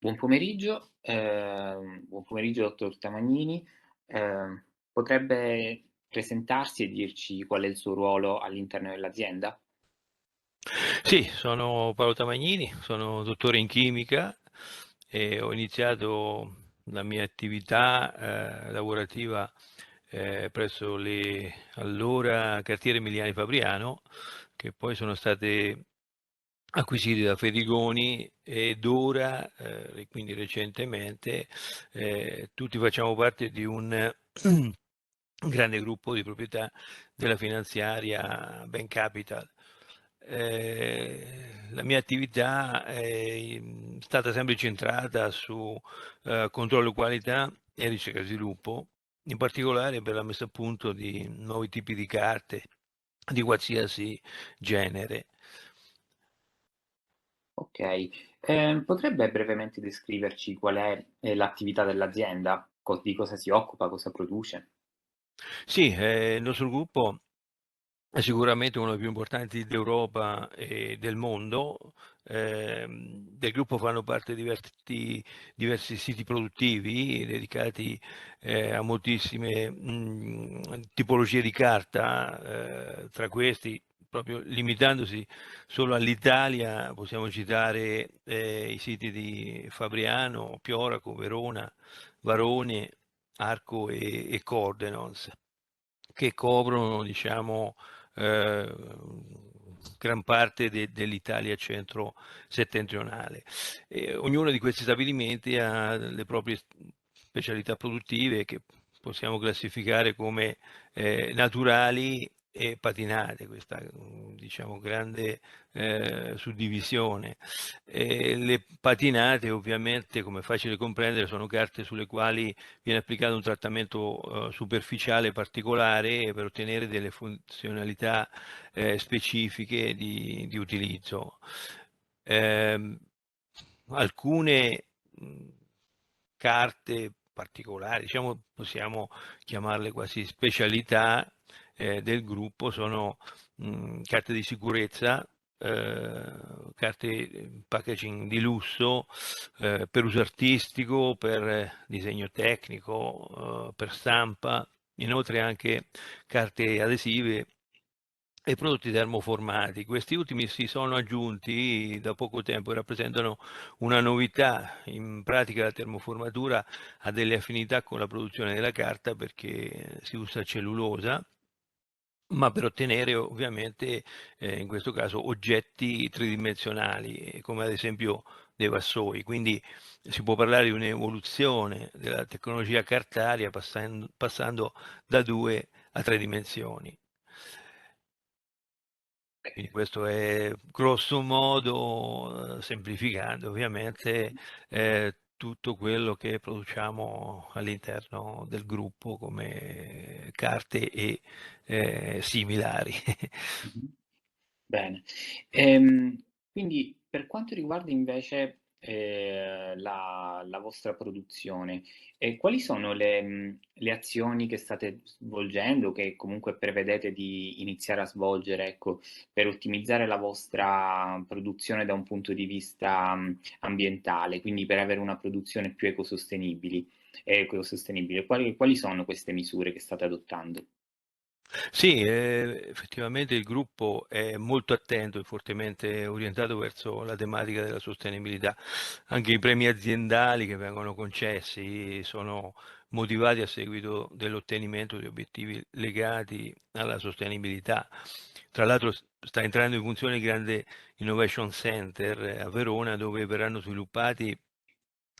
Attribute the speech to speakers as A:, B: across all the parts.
A: Buon pomeriggio dottor Tamagnini. Potrebbe presentarsi e dirci qual è il suo ruolo all'interno dell'azienda?
B: Sì, sono Paolo Tamagnini, sono dottore in chimica e ho iniziato la mia attività lavorativa presso le allora Cartiere Emiliani Fabriano, che poi sono state acquisite da Federigoni ed ora, e quindi recentemente, tutti facciamo parte di un grande gruppo di proprietà della finanziaria Bain Capital. La mia attività è stata sempre centrata su controllo qualità e ricerca e sviluppo, in particolare per la messa a punto di nuovi tipi di carte di qualsiasi genere.
A: Okay. Potrebbe brevemente descriverci qual è, l'attività dell'azienda? Di cosa si occupa, cosa produce?
B: Sì, il nostro gruppo è sicuramente uno dei più importanti d'Europa e del mondo. Del gruppo fanno parte diversi siti produttivi dedicati a moltissime tipologie di carta, tra questi, proprio limitandosi solo all'Italia, possiamo citare i siti di Fabriano, Pioraco, Verona, Varone, Arco e Cordenons, che coprono, diciamo, gran parte dell'Italia centro-settentrionale. Ognuno di questi stabilimenti ha le proprie specialità produttive che possiamo classificare come naturali e patinate, questa diciamo grande suddivisione. Le patinate ovviamente, come è facile comprendere, sono carte sulle quali viene applicato un trattamento superficiale particolare per ottenere delle funzionalità specifiche di utilizzo. Ehm, Alcune carte particolari, diciamo, possiamo chiamarle quasi specialità del gruppo, sono carte di sicurezza, carte packaging di lusso, per uso artistico, per disegno tecnico, per stampa, inoltre anche carte adesive e prodotti termoformati. Questi ultimi si sono aggiunti da poco tempo e rappresentano una novità. In pratica la termoformatura ha delle affinità con la produzione della carta perché si usa cellulosa, ma per ottenere ovviamente, in questo caso, oggetti tridimensionali, come ad esempio dei vassoi. Quindi si può parlare di un'evoluzione della tecnologia cartaria passando da 2 a 3 dimensioni. Quindi questo è grosso modo, semplificando ovviamente, tutto quello che produciamo all'interno del gruppo come carte e similari.
A: Mh-mh. Bene. Quindi per quanto riguarda invece, la vostra produzione, quali sono le azioni che state svolgendo, che comunque prevedete di iniziare a svolgere, ecco, per ottimizzare la vostra produzione da un punto di vista, ambientale, quindi per avere una produzione più ecosostenibile? Quali sono queste misure che state adottando?
B: Sì, effettivamente il gruppo è molto attento e fortemente orientato verso la tematica della sostenibilità. Anche i premi aziendali che vengono concessi sono motivati a seguito dell'ottenimento di obiettivi legati alla sostenibilità. Tra l'altro sta entrando in funzione il grande Innovation Center a Verona, dove verranno sviluppati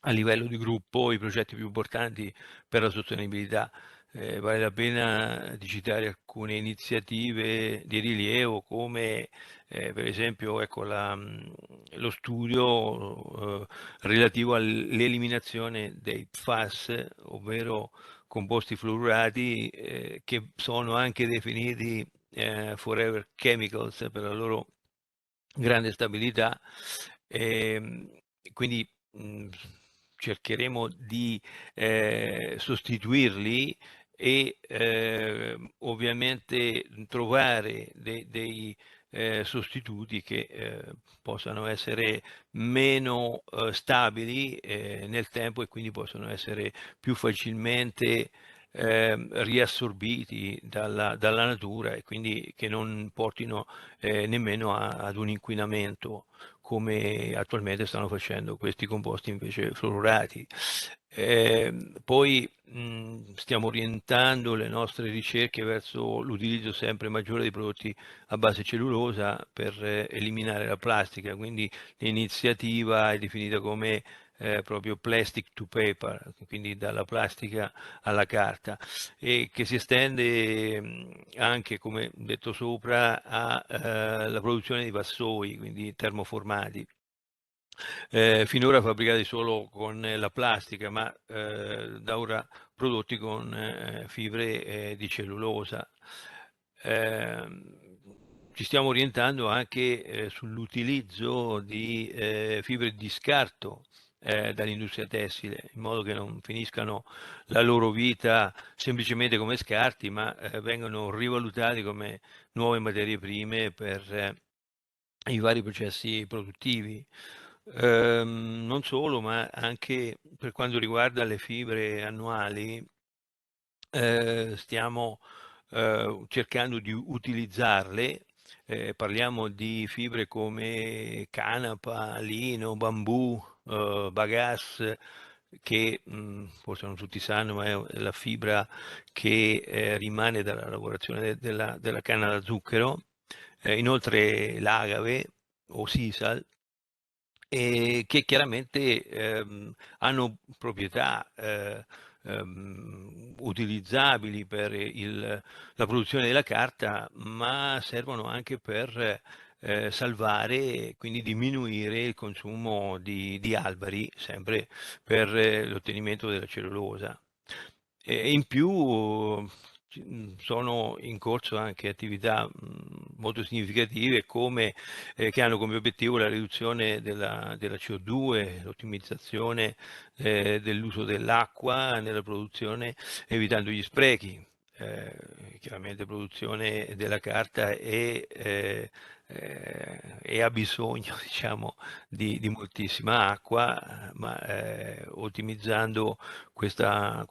B: a livello di gruppo i progetti più importanti per la sostenibilità. Vale la pena di citare alcune iniziative di rilievo come per esempio ecco, lo studio relativo all'eliminazione dei PFAS, ovvero composti fluorurati, che sono anche definiti forever chemicals per la loro grande stabilità. Quindi cercheremo di sostituirli e ovviamente trovare dei sostituti che possano essere meno stabili nel tempo e quindi possono essere più facilmente riassorbiti dalla natura e quindi che non portino nemmeno ad un inquinamento come attualmente stanno facendo questi composti invece fluorurati. Poi stiamo orientando le nostre ricerche verso l'utilizzo sempre maggiore di prodotti a base cellulosa per eliminare la plastica, quindi l'iniziativa è definita come proprio plastic to paper, quindi dalla plastica alla carta, e che si estende anche, come detto sopra, alla produzione di vassoi, quindi termoformati. Finora fabbricati solo con la plastica, ma da ora prodotti con fibre di cellulosa. Ci stiamo orientando anche sull'utilizzo di fibre di scarto dall'industria tessile, in modo che non finiscano la loro vita semplicemente come scarti, ma vengano rivalutati come nuove materie prime per i vari processi produttivi. Non solo, ma anche per quanto riguarda le fibre annuali, stiamo cercando di utilizzarle. Parliamo di fibre come canapa, lino, bambù, bagasse, che forse non tutti sanno, ma è la fibra che rimane dalla lavorazione della canna da zucchero. Inoltre l'agave o sisal, che chiaramente hanno proprietà utilizzabili per la produzione della carta, ma servono anche per salvare e quindi diminuire il consumo di alberi, sempre per l'ottenimento della cellulosa. E in più sono in corso anche attività molto significative che hanno come obiettivo la riduzione della CO2, l'ottimizzazione dell'uso dell'acqua nella produzione, evitando gli sprechi. Chiaramente produzione della carta e ha bisogno, diciamo, di moltissima acqua, ma ottimizzando questa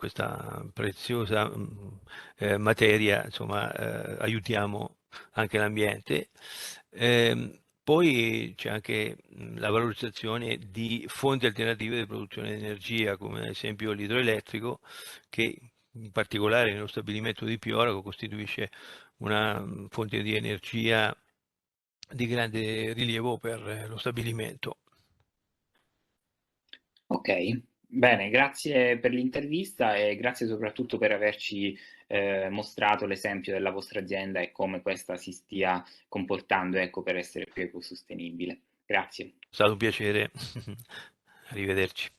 B: preziosa materia, insomma, aiutiamo anche l'ambiente. Poi c'è anche la valorizzazione di fonti alternative di produzione di energia, come ad esempio l'idroelettrico, che in particolare nello stabilimento di Pioraco costituisce una fonte di energia di grande rilievo per lo stabilimento.
A: Okay, bene, grazie per l'intervista e grazie soprattutto per averci, mostrato l'esempio della vostra azienda e come questa si stia comportando, ecco, per essere più ecosostenibile. Grazie.
B: È stato un piacere. Arrivederci.